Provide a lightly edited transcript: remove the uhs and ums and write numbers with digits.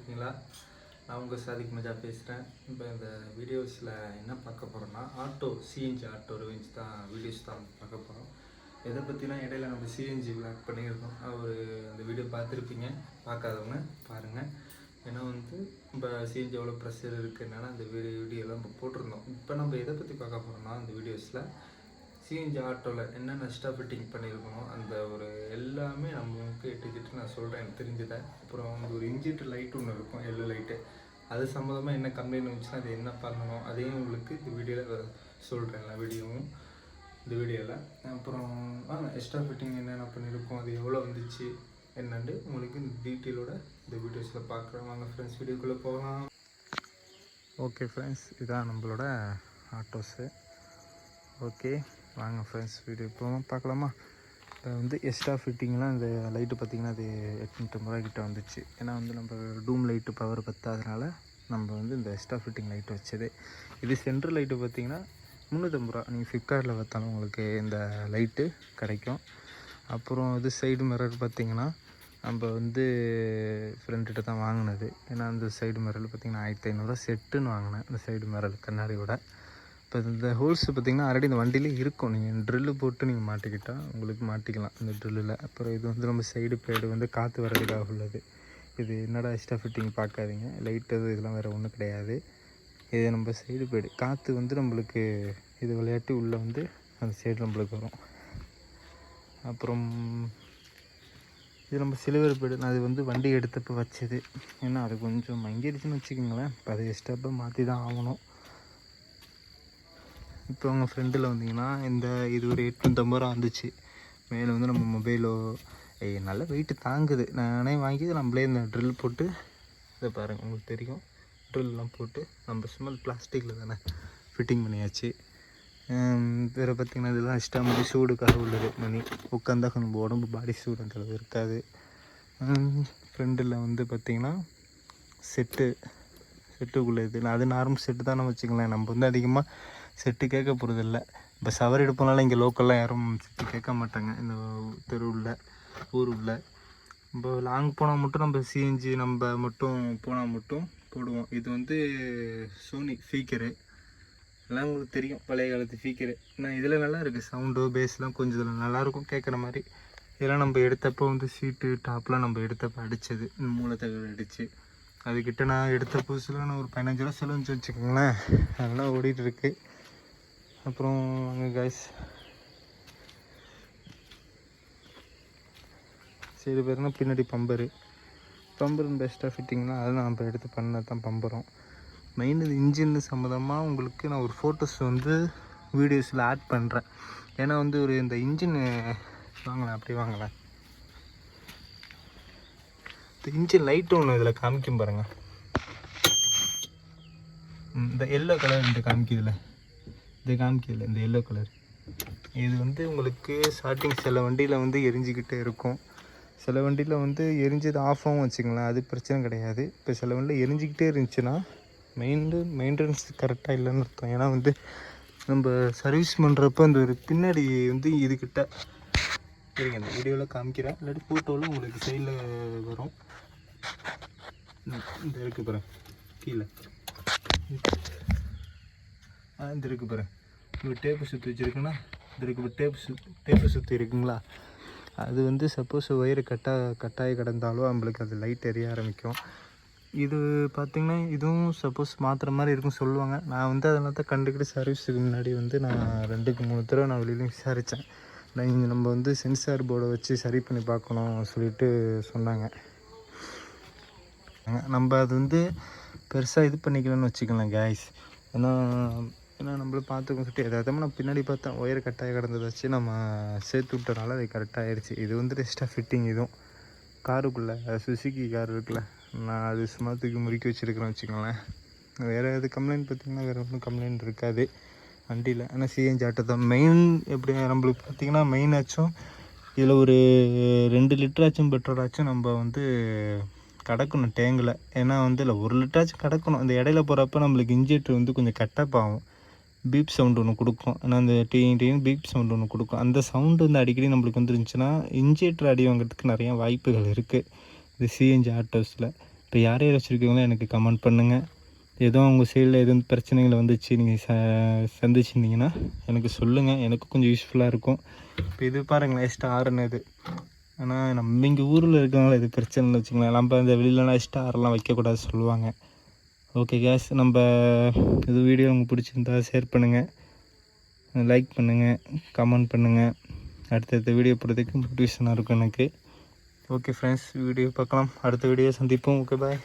இருக்கீங்களா? நான் உங்கள் சாதிக் மஜா பேசுகிறேன். இப்போ இந்த வீடியோஸில் என்ன பார்க்க போகிறோன்னா சிஎன்ஜி ஆட்டோ ரிவெஞ்ச் தான் வீடியோஸ் தான் பார்க்க போகிறோம். எதை பற்றினா இடையில நம்ம சிஎன்ஜி விளாக் பண்ணியிருக்கோம். அந்த வீடியோ பார்த்துருப்பீங்க. பார்க்காதவங்க பாருங்கள். ஏன்னா இப்போ சிஎன்ஜி எவ்வளோ ப்ரெஷர் இருக்குதுனால அந்த வீடியோலாம் நம்ம போட்டிருந்தோம். இப்போ நம்ம எதை பற்றி பார்க்க போகிறோம்னா அந்த வீடியோஸில் சிஎன்ஜி ஆட்டோவில் என்னென்ன எக்ஸ்ட்ரா ஃபிட்டிங் பண்ணியிருக்கணும் அந்த ஒரு எல்லாமே நமக்கு எட்டுக்கிட்டு நான் சொல்கிறேன் எனக்கு தெரிஞ்சதை. அப்புறம் ஒரு இன்ஜின் லைட் ஒன்று இருக்கும், எல்லோ லைட்டு, அது சம்மந்தமாக என்ன கம்ப்ளைண்ட் வந்துச்சுன்னா அது என்ன பண்ணணும் அதையும் உங்களுக்கு இந்த வீடியோவில் சொல்கிறேன். எல்லா வீடியோவும் இந்த வீடியோவில். அப்புறம் எக்ஸ்ட்ரா ஃபிட்டிங் என்னென்ன பண்ணியிருக்கோம், அது எவ்வளோ வந்துச்சு என்னண்டு உங்களுக்கு இந்த டீட்டெயிலோட இந்த வீடியோஸில் பார்க்குறேன். வாங்க ஃப்ரெண்ட்ஸ் வீடியோக்குள்ளே போகலாம். ஓகே ஃப்ரெண்ட்ஸ், இதுதான் நம்மளோட ஆட்டோஸு. ஓகே வாங்க ஃப்ரெண்ட்ஸ் வீடியோ இப்போ பார்க்கலாமா? இப்போ எக்ஸ்ட்ரா ஃபிட்டிங்லாம் இந்த லைட்டு பார்த்திங்கன்னா அது 850 ரூபா கிட்ட வந்துச்சு. ஏன்னா நம்ம டூம் லைட்டு பவர் பத்தாதனால நம்ம இந்த எக்ஸ்ட்ரா ஃபிட்டிங் லைட்டு வச்சது. இது சென்ட்ரல் லைட்டு பார்த்திங்கன்னா 350 ரூபா. நீங்கள் ஃப்ளிப்கார்ட்டில் பார்த்தாலும் உங்களுக்கு இந்த லைட்டு கிடைக்கும். அப்புறம் இது சைடு மிரர் பார்த்திங்கன்னா நம்ம ஃப்ரெண்ட்கிட்ட தான் வாங்கினது. ஏன்னா அந்த சைடு மிரர் பார்த்திங்கன்னா 1500 ரூபா செட்டுன்னு வாங்கினேன். இந்த சைடு மிரர் கண்ணாடியோட. இப்போ இந்த ஹோல்ஸ் பார்த்திங்கன்னா ஆல்ரெடி இந்த வண்டியிலே இருக்கும். நீங்கள் ட்ரில்லு போட்டு நீங்கள் மாட்டிக்கிட்டால் உங்களுக்கு மாட்டிக்கலாம் இந்த ட்ரில்லில். அப்புறம் இது நம்ம சைடு பேடு காற்று வர்றதுக்காக உள்ளது. இது என்னடா எக்ஸ்ட்ரா ஃபிட்டிங் பார்க்காதீங்க, லைட்டு இதெல்லாம் வேறு ஒன்றும் கிடையாது. இது நம்ம சைடு பேடு காற்று நம்மளுக்கு இது விளையாட்டு உள்ளே அந்த சைடு நம்மளுக்கு வரும். அப்புறம் இது நம்ம சிலுவர் பேடு. நான் அது வண்டி எடுத்தப்போ வச்சது. ஏன்னா அது கொஞ்சம் மங்கிடுச்சுன்னு வச்சுக்கோங்களேன். இப்போ அது எக்ஸ்ட்ராப்பாக மாற்றி தான் ஆகணும். இப்போ உங்கள் ஃப்ரெண்டில் வந்தீங்கன்னா இது ஒரு 850 ரூபா வந்துச்சு. மேலே நம்ம மொபைலோ நல்ல வெயிட்டு தாங்குது. நானே வாங்கி நம்மளே இந்த ட்ரில் போட்டு இதை பாருங்கள், உங்களுக்கு தெரியும், ட்ரில்லாம் போட்டு நம்ம சும்மா பிளாஸ்டிக்கில் தானே ஃபிட்டிங் பண்ணியாச்சு. வேறு பார்த்திங்கன்னா இதெல்லாம் எக்ஸ்ட்ரா மணி சூடுக்காக உள்ளது. மணி உட்காந்தா கொஞ்சம் உடம்பு பாடி சூடு அந்தளவு இருக்காது. ஃப்ரெண்டில் பார்த்திங்கன்னா செட்டுக்குள்ளே இது அது நார்மல் செட்டு தானே வச்சுக்கலாம். நம்ம அதிகமாக செட்டு கேட்க போகிறதில்ல. இப்போ சவரி எடுப்போனால இங்கே லோக்கல்லாம் யாரும் செட்டு கேட்க மாட்டாங்க. இந்த தெருவில் ஊருவில் இப்போ லாங் போனால் மட்டும் நம்ம சிஎன்ஜி நம்ம மட்டும் போனால் மட்டும் போடுவோம். இது சோனி ஃபீக்கரு, எல்லாம் உங்களுக்கு தெரியும், பழைய காலத்து ஃபீக்கரு. நான் இதில் நல்லா இருக்குது சவுண்டு பேஸ்லாம் கொஞ்சம் இதில் நல்லாயிருக்கும் கேட்குற மாதிரி. இதெல்லாம் நம்ம எடுத்தப்போ சீட்டு டாப்லாம் நம்ம எடுத்தப்போ அடித்தது, மூலத்தகவல் அடித்து. அதுக்கிட்ட நான் எடுத்த புதுசில் நான் ஒரு 15 ரூபா செலவுச்சு வச்சுக்கோங்களேன். அதெல்லாம் ஓடிட்டுருக்கு. அப்புறம் அங்கே காய்ஸ் சரி பேருனா பின்னாடி பம்பரு பெஸ்ட்டாக ஃபிட்டிங்னா அதெல்லாம் நம்ம எடுத்து பண்ண தான் பம்பரும். மெயின் இது இன்ஜின் சம்மந்தமாக உங்களுக்கு நான் ஒரு ஃபோட்டோஸ் வீடியோஸில் ஆட் பண்ணுறேன். ஏன்னா ஒரு இந்த இன்ஜின் வாங்கலாம், அப்படி வாங்கலாம். இந்த இன்ஜின் லைட்டு ஒன்று இதில் காமிக்கும் பாருங்கள். இந்த எல்லோ கலர் இந்த காமிக்குதில்ல, இந்த எல்லோ கலர் இது உங்களுக்கு ஸ்டார்டிங் சில வண்டியில் எரிஞ்சிக்கிட்டே இருக்கும். சில வண்டியில் எரிஞ்சது ஆஃப் ஆகும் வச்சுங்களேன், அது பிரச்சனை கிடையாது. இப்போ சில வண்டியில் எரிஞ்சிக்கிட்டே இருந்துச்சுன்னா மெயின்டெனன்ஸ் கரெக்டாக இல்லைன்னு அர்த்தம். ஏன்னா நம்ம சர்வீஸ் பண்ணுறப்ப ஒரு பின்னாடி இதுக்கிட்ட சரிங்க, இந்த வீடியோவில் காமிக்கிறேன், இல்லாட்டி ஃபோட்டோவில் உங்களுக்கு சைடில் வரும். இந்த இருக்கு பாருங்க, கீழே இந்த இருக்கு பாருங்க, உங்களுக்கு டேப்பு சுற்றி வச்சுருக்குன்னா இது இருக்கு, டேப்பு சுற்றி இருக்குங்களா, அது சப்போஸ் ஒயரு கட்டாயி கிடந்தாலோ நம்மளுக்கு அது லைட் எரிய ஆரம்பிக்கும். இது பார்த்திங்கன்னா இதுவும் சப்போஸ் மாற்றுற மாதிரி இருக்கும் சொல்லுவாங்க. நான் அதெல்லாம் தான் கண்டுக்கிட்டு சர்வீஸுக்கு முன்னாடி நான் 2-3 தடவை நான் வெளியிலையும் விசாரித்தேன். இங்கே நம்ம சென்சார் போர்டை வச்சு சரி பண்ணி பார்க்கணும் சொல்லிட்டு சொன்னாங்க. நம்ம அது பெருசாக இது பண்ணிக்கலாம்னு வச்சுக்கலாம் கேஸ். ஏன்னா நம்மள பார்த்துக்கணும் சொல்லிட்டு எதாவது நான் பின்னாடி பார்த்தேன், ஒயர் கட்டாய கிடந்ததை வச்சு நம்ம சேர்த்து விட்டனால அது கரெக்டாகிடுச்சு. இது எக்ஸ்ட்ரா ஃபிட்டிங். இதுவும் காருக்குள்ளே சுசுக்கி கார் இருக்குல்ல, நான் அது சும்மா தூக்கி முறுக்கி வச்சுருக்கிறேன் வச்சுக்கோங்களேன். வேறு எது கம்ப்ளைண்ட் பார்த்திங்கன்னா வேறு ஒன்றும் கம்ப்ளைண்ட் இருக்காது வண்டியில். ஆனால் சிஎன்ஜி ஆட்டோ தான் மெயின். எப்படி நம்மளுக்கு பார்த்திங்கன்னா மெயினாச்சும் இதில் ஒரு 2 லிட்டராச்சும் பெட்ரோலாச்சும் நம்ம கிடக்கணும் டேங்கில். ஏன்னா இல்லை 1 லிட்டராச்சும் கிடக்கணும். அந்த இடையில போகிறப்ப நம்மளுக்கு இன்ஜெக்டர் கொஞ்சம் கட்டப் ஆகும், பீப் சவுண்டு ஒன்று கொடுக்கும். ஏன்னா அந்த டீன் பீப் சவுண்டு ஒன்று கொடுக்கும். அந்த சவுண்டு அடிக்கடி நம்மளுக்கு இருந்துச்சுன்னா இன்ஜெக்டர் அடி வாங்கிறதுக்கு நிறையா வாய்ப்புகள் இருக்குது இது சிஎன்ஜி ஆட்டோஸில். இப்போ யார் யார் வச்சுருக்கீங்களோ எனக்கு கமெண்ட் பண்ணுங்கள். எதுவும் உங்கள் சைடில் எதுவும் பிரச்சனைகள் வந்துச்சு நீங்கள் சந்திச்சிருந்தீங்கன்னா எனக்கு சொல்லுங்கள், எனக்கு கொஞ்சம் யூஸ்ஃபுல்லாக இருக்கும். இப்போ இது பாருங்களேன், ஸ்டார்னு இது. ஆனால் நம்ம இங்கே ஊரில் இருக்கவங்கள இது பிரச்சனைன்னு வச்சுக்கலாம். நம்ம இந்த வெளியிலலாம் ஸ்டார்லாம் வைக்கக்கூடாது சொல்லுவாங்க. ஓகே கேஸ், நம்ம இது வீடியோ உங்களுக்கு பிடிச்சிருந்தா ஷேர் பண்ணுங்கள், லைக் பண்ணுங்கள், கமெண்ட் பண்ணுங்கள். அடுத்தடுத்த வீடியோ போடுறதுக்கு மோட்டிவேஷனாக இருக்கும் எனக்கு. ஓகே ஃப்ரெண்ட்ஸ், வீடியோ பார்க்கலாம், அடுத்த வீடியோ சந்திப்போம். Okay bye.